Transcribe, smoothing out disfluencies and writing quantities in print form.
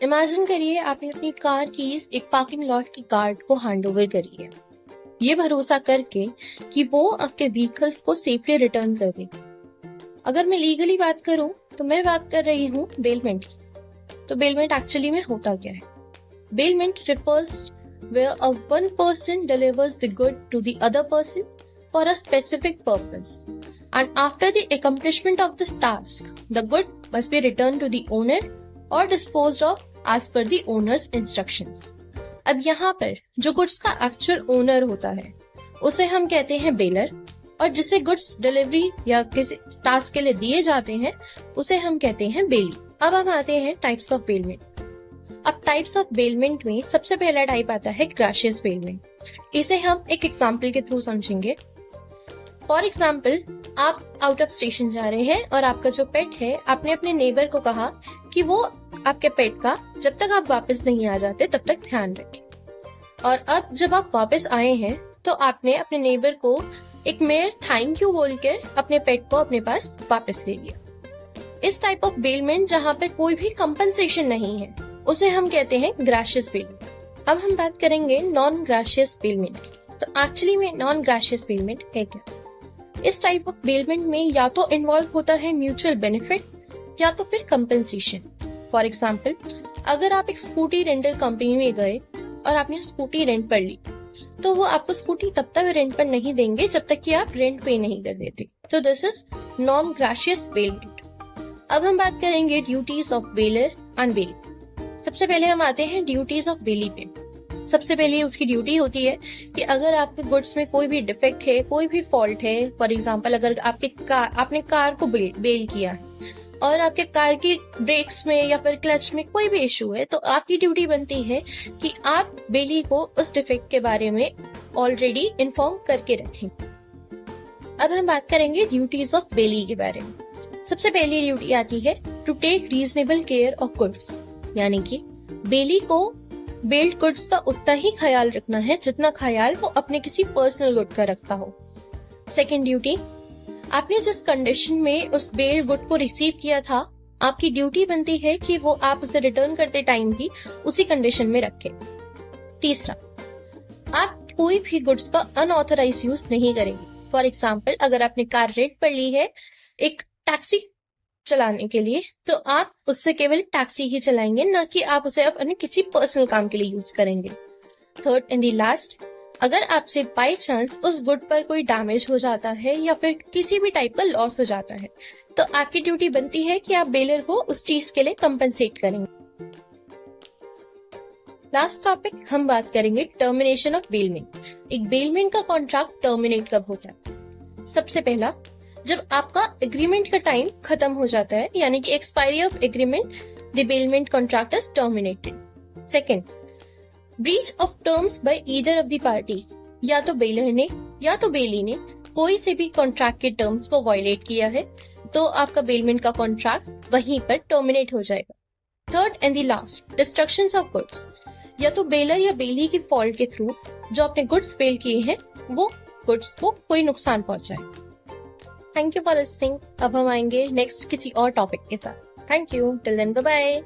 Imagine करिए आपने अपनी कार कीज एक पार्किंग लॉट की गार्ड को हैंड ओवर करी है, ये भरोसा करके कि वो आपके व्हीकल्स को सेफली रिटर्न कर देगी। अगर मैं लीगली बात करूं तो मैं बात कर रही हूँ बेलमेंट की। तो बेलमेंट एक्चुअली में होता क्या है? Bailment refers where a one person delivers the good to the other person for a specific purpose, and after the accomplishment of this task, the good must be returned to the owner or disposed of as per the owner's instructions. अब यहाँ पर जो goods का actual owner होता है उसे हम कहते हैं बेलर, और जिसे गुड्स डिलीवरी या किसी टास्क के लिए दिए जाते हैं उसे हम कहते हैं बेली। अब हम आते हैं टाइप्स ऑफ बेलमेंट। अब टाइप्स ऑफ बेलमेंट में सबसे पहला टाइप आता है ग्राशियस बेलमेंट। इसे हम एक एग्जाम्पल के थ्रू समझेंगे। फॉर एग्जाम्पल, आप आउट ऑफ स्टेशन जा रहे हैं और आपका जो पेट है, आपने अपने नेबर को कहा कि वो आपके पेट का जब तक आप वापस नहीं आ जाते तब तक ध्यान रखें। और अब जब आप वापस आए हैं तो आपने अपने नेबर को एक मेयर थैंक यू बोलकर अपने पेट को अपने पास वापस ले लिया। इस टाइप ऑफ बेलमेंट जहाँ पर कोई भी कंपनसेशन नहीं है उसे हम कहते हैं ग्राशियस बेलमेंट। अब हम बात करेंगे नॉन ग्राशियस बेलमेंट की। तो एक्चुअली में नॉन ग्राशियस बेलमेंट है क्या? इस टाइप ऑफ बेलमेंट में या तो इन्वॉल्व होता है म्यूचुअल बेनिफिट या तो फिर कंपनसेशन। फॉर एग्जाम्पल, अगर आप एक स्कूटी रेंटल कंपनी में गए और आपने स्कूटी रेंट पर ली तो वो आपको स्कूटी तब तक रेंट पर नहीं देंगे जब तक कि आप रेंट पे नहीं कर देते। तो this is non Gracias bailment. अब हम बात करेंगे ड्यूटीज ऑफ बेलर एंड बेली। सबसे पहले हम आते हैं ड्यूटीज ऑफ बेली पे। सबसे पहले उसकी ड्यूटी होती है कि अगर आपके गुड्स में कोई भी डिफेक्ट है, कोई भी फॉल्ट है, फॉर एग्जांपल अगर आपने कार को बेल किया है और आपके कार की ब्रेक्स में या फिर क्लच में कोई भी इशू है, तो आपकी ड्यूटी बनती है कि आप बेली को उस डिफेक्ट के बारे में ऑलरेडी इन्फॉर्म करके रखें। अब हम बात करेंगे ड्यूटीज ऑफ बेली के बारे में। सबसे पहली ड्यूटी आती है to take reasonable care of goods, यानी कि बेली को बेल्ड गुड्स का उतना ही ख्याल रखना है जितना ख्याल वो अपने किसी पर्सनल गुड का रखता हो। सेकेंड ड्यूटी, आपने जिस कंडीशन में उस बेल्ड गुड को रिसीव किया था, आपकी ड्यूटी बनती है कि वो आप उसे रिटर्न करते टाइम भी उसी कंडीशन में रखें। तीसरा, आप कोई भी गुड्स का अनऑथराइज यूज नहीं करेंगे। फॉर एग्जाम्पल, अगर आपने कार रेंट पर ली है एक टैक्सी चलाने के लिए, तो आप उससे केवल टैक्सी ही चलाएंगे, ना कि आप उसे अपने किसी पर्सनल काम के लिए यूज करेंगे। थर्ड एंड द लास्ट, अगर आपसे बाय चांस उस गुड पर कोई डैमेज हो जाता है या फिर किसी भी टाइप का लॉस हो जाता है, तो आपकी ड्यूटी बनती है कि आप बेलर को उस चीज के लिए कंपनसेट करेंगे। लास्ट टॉपिक हम बात करेंगे टर्मिनेशन ऑफ बेलमेंट। एक बेलमेंट का कॉन्ट्रैक्ट टर्मिनेट कब होता है? सबसे पहला, जब आपका एग्रीमेंट का टाइम खत्म हो जाता है, यानी कि expiry of agreement, the bailment contract is terminated. Second, breach of terms by either of the party, या तो बेलर ने या तो बेली ने कोई से भी कॉन्ट्रैक्ट के टर्म्स को वायलेट किया है, तो आपका बेलमेंट का कॉन्ट्रैक्ट वहीं पर टर्मिनेट हो जाएगा। Third and the last, destructions of goods, या तो बेलर या बेली की फॉल्ट के थ्रू जो अपने गुड्स बेल किए हैं वो गुड्स को कोई नुकसान पहुंचाए। Thank you for listening. अब हम आएंगे नेक्स्ट किसी और टॉपिक के साथ। Thank you, till then bye bye.